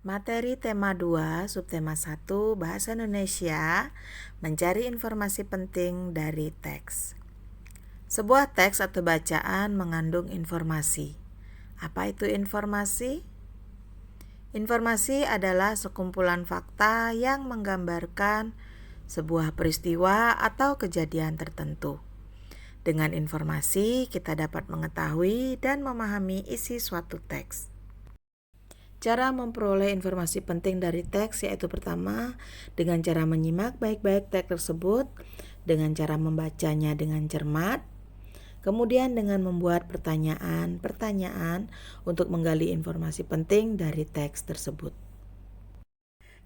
Materi tema 2, subtema 1, Bahasa Indonesia, mencari informasi penting dari teks. Sebuah teks atau bacaan mengandung informasi. Apa itu informasi? Informasi adalah sekumpulan fakta yang menggambarkan sebuah peristiwa atau kejadian tertentu. Dengan informasi, kita dapat mengetahui dan memahami isi suatu teks. Cara memperoleh informasi penting dari teks yaitu pertama, dengan cara menyimak baik-baik teks tersebut, dengan cara membacanya dengan cermat, kemudian dengan membuat pertanyaan-pertanyaan untuk menggali informasi penting dari teks tersebut.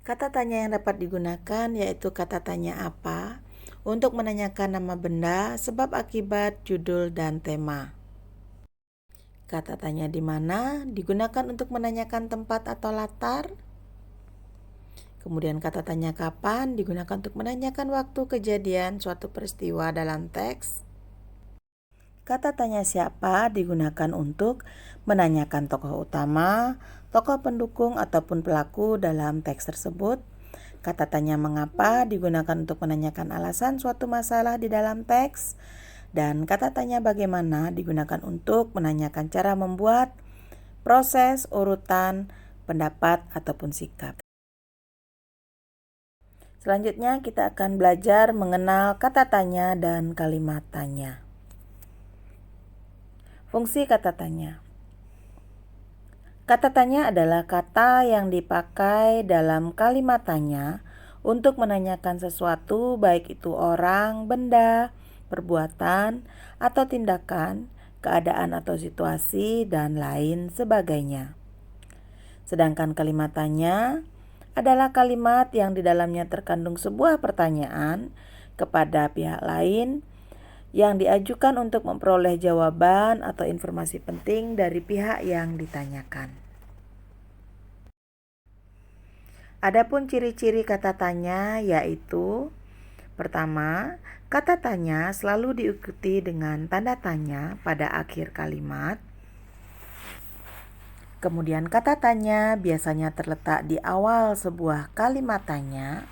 Kata tanya yang dapat digunakan yaitu kata tanya apa untuk menanyakan nama benda, sebab akibat, judul, dan tema. Kata tanya di mana digunakan untuk menanyakan tempat atau latar. Kemudian kata tanya kapan digunakan untuk menanyakan waktu kejadian suatu peristiwa dalam teks. Kata tanya siapa digunakan untuk menanyakan tokoh utama, tokoh pendukung ataupun pelaku dalam teks tersebut. Kata tanya mengapa digunakan untuk menanyakan alasan suatu masalah di dalam teks. Dan kata tanya bagaimana digunakan untuk menanyakan cara membuat, proses, urutan, pendapat, ataupun sikap. Selanjutnya kita akan belajar mengenal kata tanya dan kalimat tanya. Fungsi kata tanya. Kata tanya adalah kata yang dipakai dalam kalimat tanya untuk menanyakan sesuatu, baik itu orang, benda, perbuatan, atau tindakan, keadaan atau situasi, dan lain sebagainya. Sedangkan kalimat tanya adalah kalimat yang di dalamnya terkandung sebuah pertanyaan kepada pihak lain yang diajukan untuk memperoleh jawaban atau informasi penting dari pihak yang ditanyakan. Adapun ciri-ciri kata tanya yaitu pertama, kata tanya selalu diikuti dengan tanda tanya pada akhir kalimat. Kemudian kata tanya biasanya terletak di awal sebuah kalimat tanya.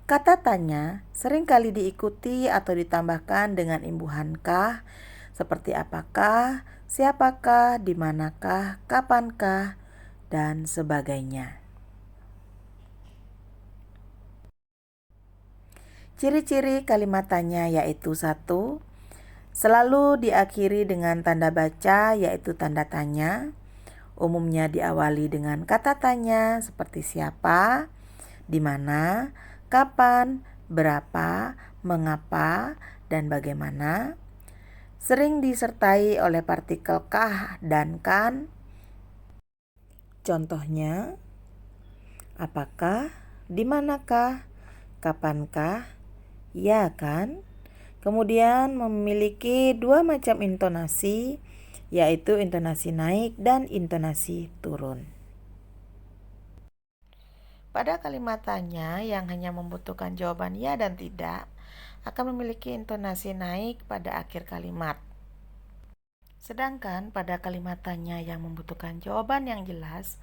Kata tanya seringkali diikuti atau ditambahkan dengan imbuhan kah, seperti apakah, siapakah, di manakah, kapankah, dan sebagainya. Ciri-ciri kalimat tanya yaitu 1. Selalu diakhiri dengan tanda baca yaitu tanda tanya. Umumnya diawali dengan kata tanya seperti siapa, di mana, kapan, berapa, mengapa, dan bagaimana. Sering disertai oleh partikel kah dan kan. Contohnya, apakah, di manakah, kapankah, ya kan? Kemudian memiliki dua macam intonasi, yaitu intonasi naik dan intonasi turun. Pada kalimat tanya yang hanya membutuhkan jawaban ya dan tidak, akan memiliki intonasi naik pada akhir kalimat. Sedangkan pada kalimat tanya yang membutuhkan jawaban yang jelas,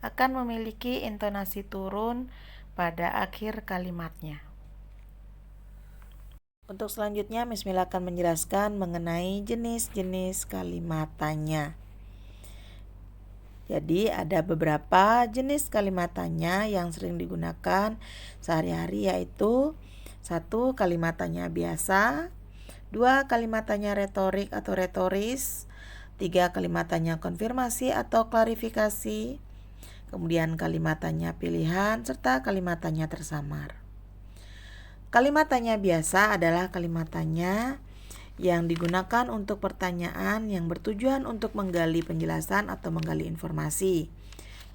akan memiliki intonasi turun pada akhir kalimatnya. Untuk selanjutnya, Miss Mila akan menjelaskan mengenai jenis-jenis kalimat tanya. Jadi ada beberapa jenis kalimat tanya yang sering digunakan sehari-hari yaitu 1. Kalimat tanya biasa, 2. Kalimat tanya retorik atau retoris, 3. Kalimat tanya konfirmasi atau klarifikasi, kemudian kalimat tanya pilihan, serta kalimat tanya tersamar. Kalimat tanya biasa adalah kalimat tanya yang digunakan untuk pertanyaan yang bertujuan untuk menggali penjelasan atau menggali informasi.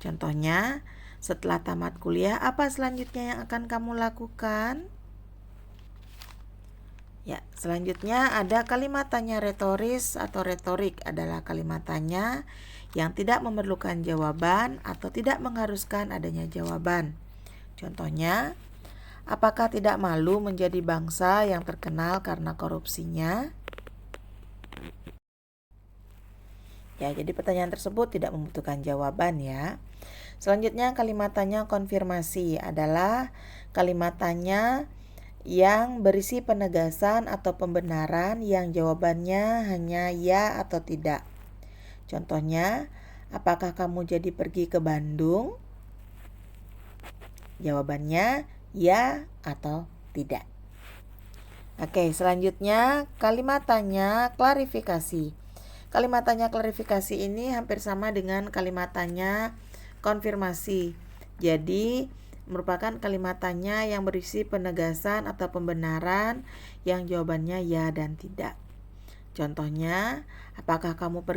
Contohnya, setelah tamat kuliah, apa selanjutnya yang akan kamu lakukan? Ya, selanjutnya ada kalimat tanya retoris atau retorik adalah kalimat tanya yang tidak memerlukan jawaban atau tidak mengharuskan adanya jawaban. Contohnya, apakah tidak malu menjadi bangsa yang terkenal karena korupsinya? Ya, jadi pertanyaan tersebut tidak membutuhkan jawaban ya. Selanjutnya kalimat tanya konfirmasi adalah kalimat tanya yang berisi penegasan atau pembenaran yang jawabannya hanya ya atau tidak. Contohnya, apakah kamu jadi pergi ke Bandung? Jawabannya ya atau tidak. Oke, selanjutnya kalimat tanya klarifikasi. Kalimat tanya klarifikasi ini hampir sama dengan kalimat tanya konfirmasi. Jadi, merupakan kalimat tanya yang berisi penegasan atau pembenaran yang jawabannya ya dan tidak. Contohnya, apakah kamu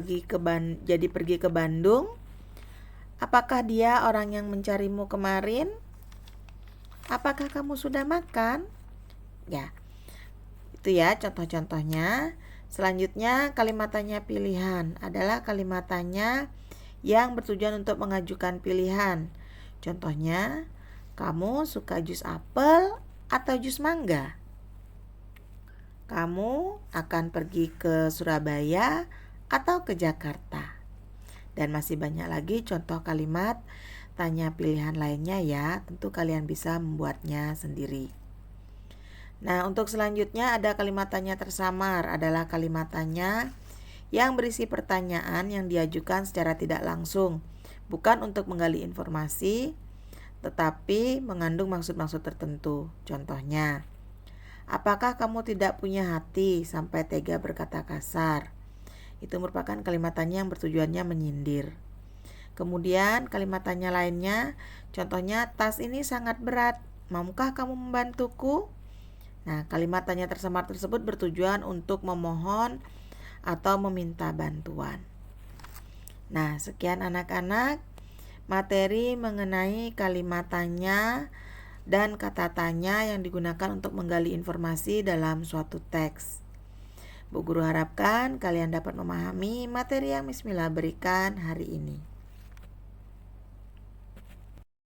jadi pergi ke Bandung? Apakah dia orang yang mencarimu kemarin? Apakah kamu sudah makan? Ya, itu ya contoh-contohnya. Selanjutnya, kalimat tanya pilihan adalah kalimat tanya yang bertujuan untuk mengajukan pilihan. Contohnya, kamu suka jus apel atau jus mangga? Kamu akan pergi ke Surabaya atau ke Jakarta? Dan masih banyak lagi contoh kalimat tanya pilihan lainnya ya. Tentu kalian bisa membuatnya sendiri. Nah, untuk selanjutnya ada kalimat tanya tersamar adalah kalimat tanya yang berisi pertanyaan yang diajukan secara tidak langsung, bukan untuk menggali informasi, tetapi mengandung maksud-maksud tertentu. Contohnya, apakah kamu tidak punya hati sampai tega berkata kasar? Itu merupakan kalimat tanya yang bertujuannya menyindir. Kemudian kalimat tanya lainnya, contohnya, tas ini sangat berat, maukah kamu membantuku? Nah, kalimat tanya tersamar tersebut bertujuan untuk memohon atau meminta bantuan. Nah, sekian anak-anak materi mengenai kalimat tanya dan kata tanya yang digunakan untuk menggali informasi dalam suatu teks. Bu Guru harapkan kalian dapat memahami materi yang Miss Mila berikan hari ini.